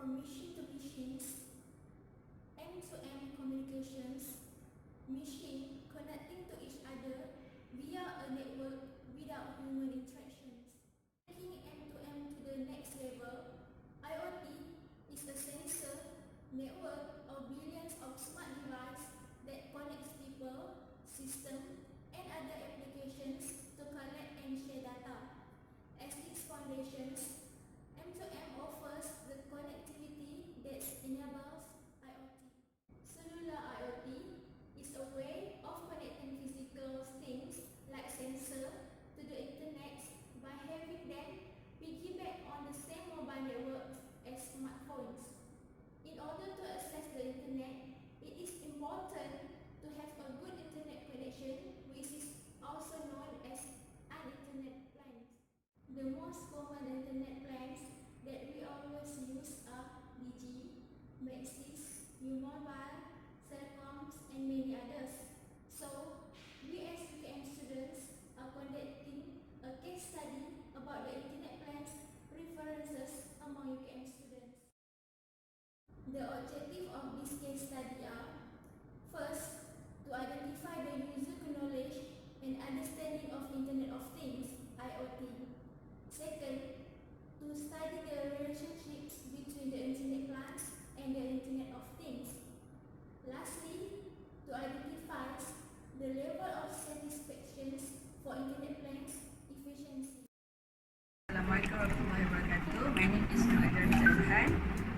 from machine to machines, M2M communications, machine connecting to each other via a network without human interactions. Taking M2M to the next level, IoT is a sensor network of billions of smart devices that connects people, systems, and other applications to collect and share data. As its foundations, M2M offers the connectivity that enables IoT. Cellular IoT is a way of connecting physical things like sensors to the internet by having them piggyback on the same mobile network as smartphones. In order to access the internet, it is important to have a good internet connection, which is also known as an internet plan. The most common internet plans that we always use are Digi, Maxis, U-Mobile, Celcoms, and many others. So, we as UKM students are conducting a case study about the internet plans preferences among UKM students. The objective of this case study are: first, to identify the user knowledge and understanding of Internet of Things (IoT). Second, to study the relationships between the Internet plans and the Internet of Things. Lastly, to identify the level of satisfaction for Internet plans efficiency. Assalamualaikum warahmatullahi wabarakatuh. My name is Nur Adara Zahran.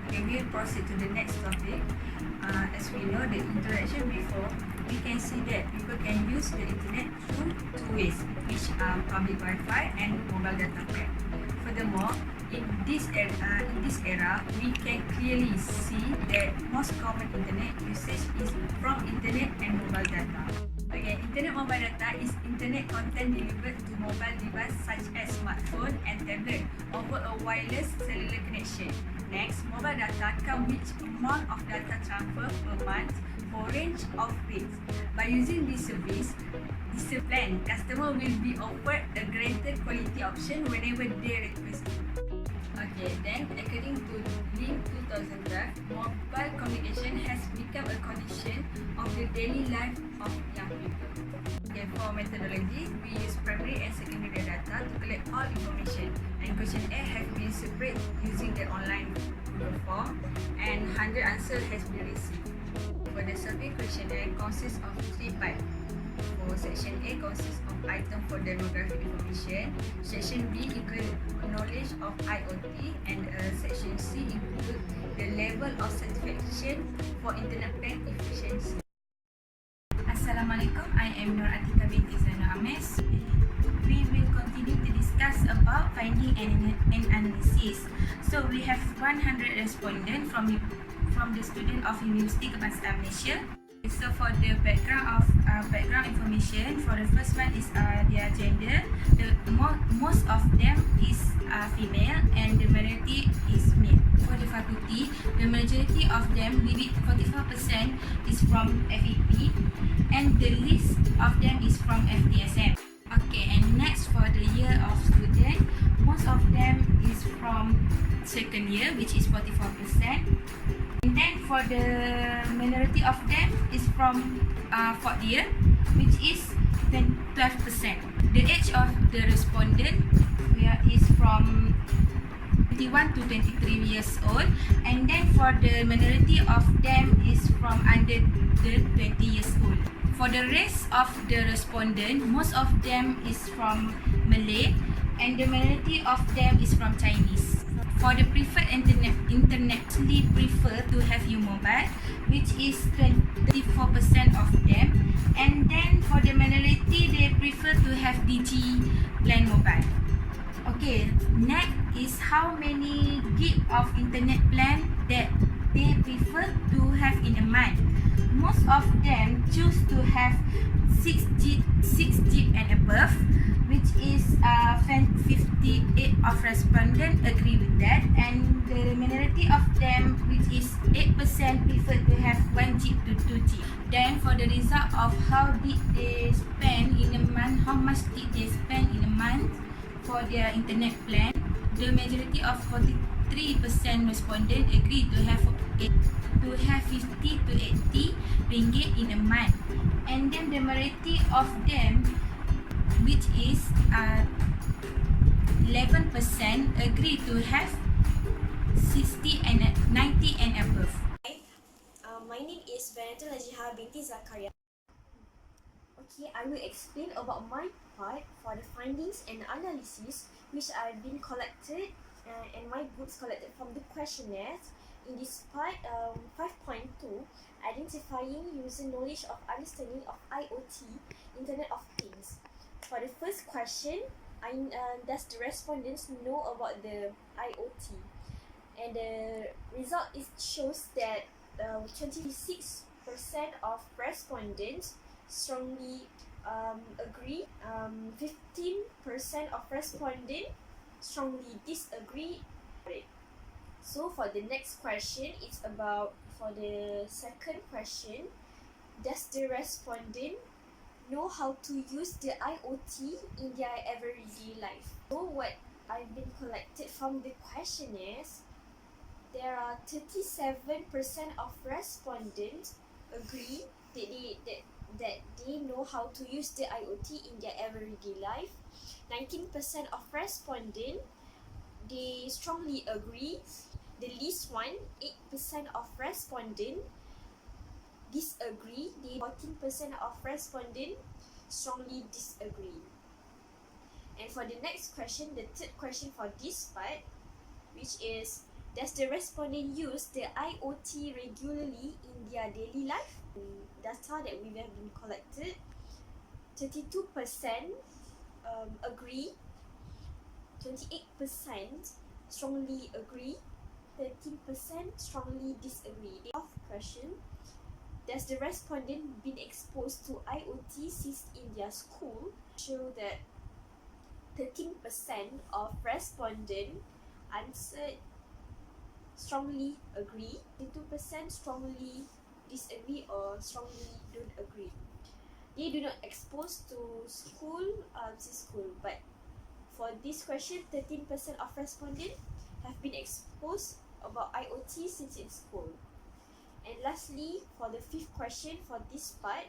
Okay, we'll proceed to the next topic. As we know, the interaction before, we can see that people can use the internet through two ways, which are public Wi-Fi and mobile data plan. Furthermore, in this era, we can clearly see that most common internet usage is from internet and mobile data. Okay, internet mobile data is internet content delivered to mobile device such as smartphone and tablet over a wireless cellular connection. Next, mobile data come with amount of data transfer per month for range of rates. By using this service, this plan, customer will be offered a greater quality option whenever they request it. Okay, then according to Link 2012, mobile communication has become a condition of the daily life of young people. Okay, for methodology, we use primary and secondary data to collect all information, and questionnaire have been separated using the online Google form, and 100 answers has been received. For the survey questionnaire consists of 3 parts. For section A consists of item for demographic information, section B include knowledge of IoT, and section C include the level of satisfaction for internet plan efficiency. Assalamualaikum, I am Nur Atika binti Zainal Ames. We will continue to discuss about finding and analysis. So we have 100 respondents from the student of University Kebangsaan Malaysia. So for the background information, for the first one is their gender. Most of them is female and the majority is male. For the faculty, the majority of them, maybe 44%, is from FEP, and the least of them is from FTSM. Okay, and next for the year of student, most of them is from second year, which is 44%. And then for the minority of them is from fourth year, which is 12%. The age of the respondent is from 21 to 23 years old, and then for the minority of them is from under the 20 years old. For the rest of the respondent, most of them is from Malay, and the minority of them is from Chinese. For the preferred internet, we prefer to have U-Mobile, which is 34% of them. And then for the minority, they prefer to have Digi plan mobile. Okay, next is how many gig of internet plan that they prefer to have in a month. Most of them choose to have 6 gig and above, which is 58 of respondents agree with that, and the minority of them, which is 8%, prefer to have 1 gig to 2 gig. Then for the result of how did they spend in a month, how much did they spend in a month for their internet plan, the majority of 53% respondent agree to have 50 to 80 ringgit in a month, and then the majority of them, which is 11%, agree to have 60 and 90 and above. My name is Vanessa Lajiha binti Zakaria. Okay, I will explain about my part for the findings and analysis which have been collected and my groups collected from the questionnaires. In this part, 5.2, identifying user knowledge of understanding of IoT, Internet of Things. For the first question, does the respondents know about the IoT? And the result shows that 26% of respondents strongly agree, 15% of respondents strongly disagree. So for the next question, it's about, for the second question, does the respondent know how to use the IoT in their everyday life? So what I've been collected from the questionnaires, there are 37% of respondents agree that they know how to use the IoT in their everyday life. 19% of respondents, they strongly agree. The least one, 8% of respondents disagree. The 14% of respondents strongly disagree. And for the next question, the third question for this part, which is, does the respondent use the IoT regularly in their daily life? Data that we have been collected, 32% agree, 28% strongly agree, 13% strongly disagree. The fourth question, does the respondent been exposed to IoT since in their school? Show that 13% of respondents answered strongly agree, 22% strongly disagree or strongly don't agree. They do not expose to school since school, but for this question, 13% of respondents have been exposed about IoT since in school. And lastly, for the fifth question for this part,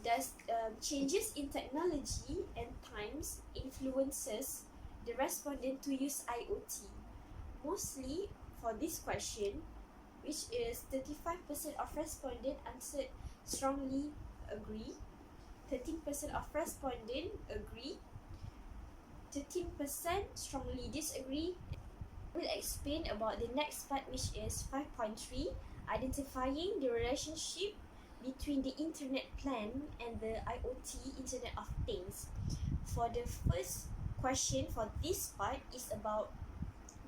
does changes in technology and times influences the respondent to use IoT? Mostly for this question, which is 35% of respondents answered strongly agree, 13% of respondents agree, 13% strongly disagree. I will explain about the next part, which is 5.3, identifying the relationship between the internet plan and the IoT, Internet of Things. For the first question for this part is about,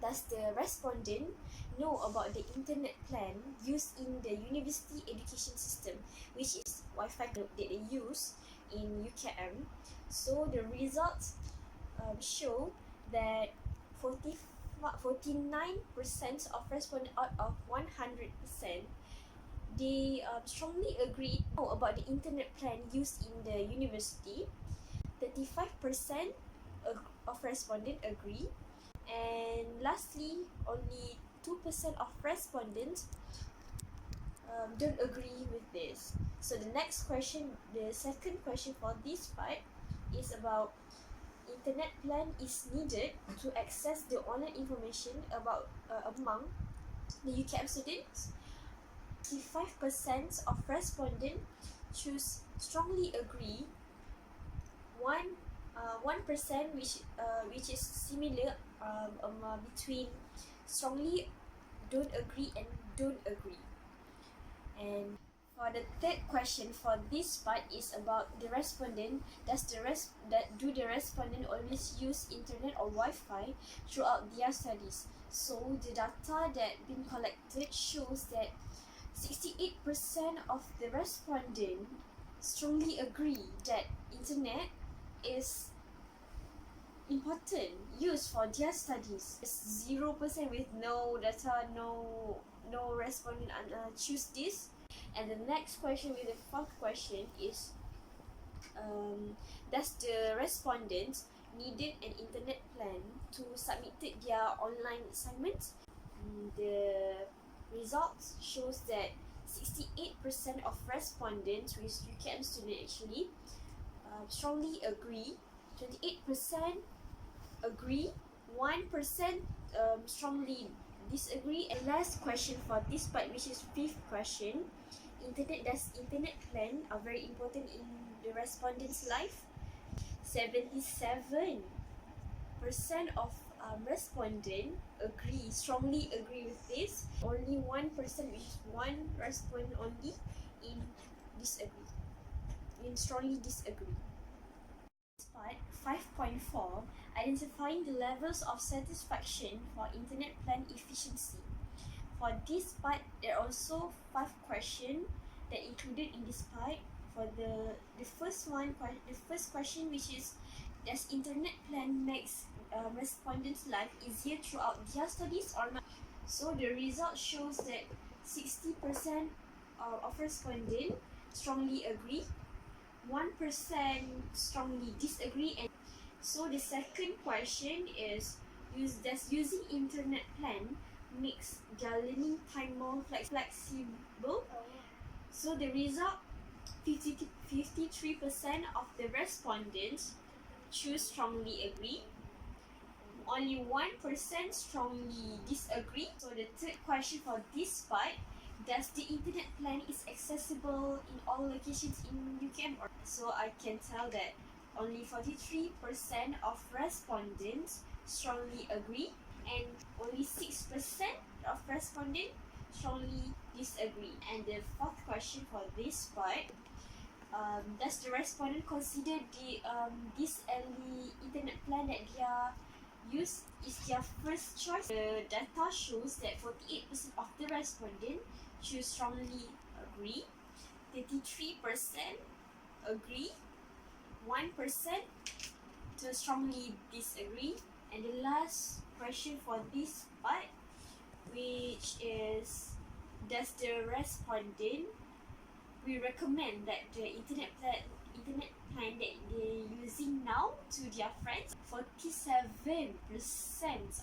does the respondent know about the internet plan used in the university education system, which is Wi-Fi that they use in UKM? So the results show that 49% of respondents out of 100%, they strongly agree about the internet plan used in the university. 35% of respondents agree. And lastly, only 2% of respondents don't agree with this. So the next question, the second question for this part is about, internet plan is needed to access the online information about among the UKM students. 55% of respondents choose strongly agree. 1% which is similar between strongly don't agree and don't agree. And for the third question for this part is about the respondent. Do the respondent always use internet or Wi-Fi throughout their studies? So the data that been collected shows that 68% of the respondent strongly agree that internet is important used for their studies. 0% with no data, no respondent choose this. And the next question, with the fourth question, is does the respondents needed an internet plan to submit their online assignments. The results shows that 68% of respondents with UKM students actually strongly agree, 28% agree, 1% strongly disagree. And last question for this part, which is fifth question, does internet plan are very important in the respondents' life? 77% of respondent strongly agree with this. Only 1%, which is one respondent only, strongly disagree. Part 5.4, identifying the levels of satisfaction for internet plan efficiency. For this part, there are also 5 questions that included in this part. For the first question, which is, does internet plan makes respondents' life easier throughout their studies or not? So the result shows that 60% of respondents strongly agree, 1% strongly disagree. And so the second question is, does using internet plan makes their learning time more flexible? So the result, 53% of the respondents choose strongly agree, only 1% strongly disagree. So the third question for this part, does the internet plan is accessible in all locations in UKM? So I can tell that only 43% of respondents strongly agree, and only 6% of respondents strongly disagree. And the fourth question for this part, does the respondent consider this early internet plan that they are use is their first choice? The data shows that 48% of the respondents choose strongly agree, 33% agree, 1% to strongly disagree. And the last question for this part, which is, does the respondent we recommend that the internet plan that they're using now to their friends? 47%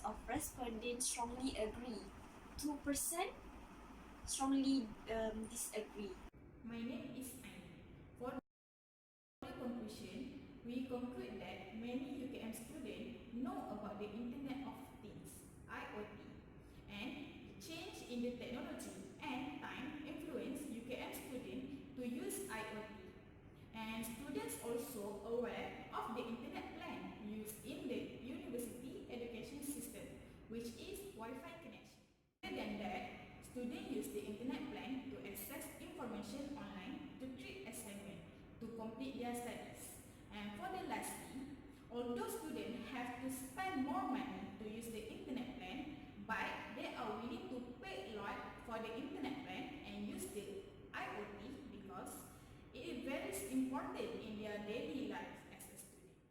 of respondents strongly agree, 2% strongly disagree. My name is Ain. For the conclusion, we conclude that many UKM students know about the Internet of Things (IoT), and the change in the technology and time influence UKM students to use IoT. And students also aware of the Internet plan used in the university education system, which is Wi-Fi connection. Other than that, students use the Internet plan to access information online, to treat assignment, to complete their studies. And for the lastly, although students have to spend more money to use the Internet plan, but they are willing to pay a lot for the Internet plan and use the IoT because it is very important in their daily life as a student.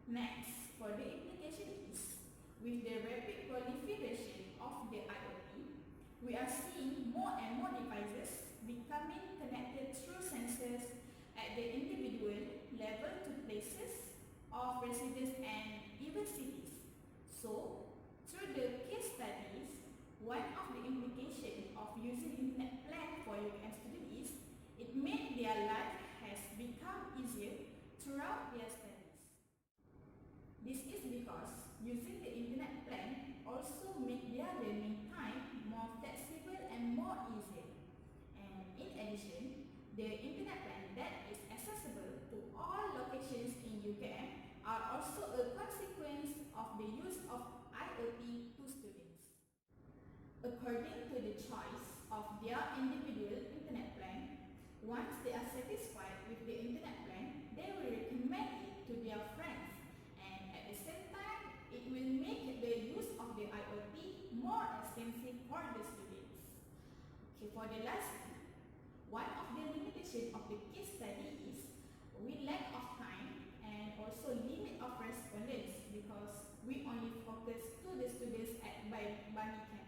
Next, for the implication is, with the rapid proliferation of the IoT, we are seeing more and more devices becoming connected through sensors at the individual level to places of residence and even cities. So, through the case studies, one of the implications of using internet plan for UKM students is it made their life has become easier throughout their studies. This is because using the internet plan also make their learning time more flexible and more easier. And in addition, the internet plan that is accessible to all locations in UKM are also a consequence of the use of IoT to students. According to the choice of their individual internet plan, once they are satisfied with the internet plan, they will recommend it to their friends, and at the same time, it will make the use of the IoT more expensive for the students. Okay, for the last, one of the limitations of the case study is we lack of time and also limit of respondents because we only focus to the students at Bani campus.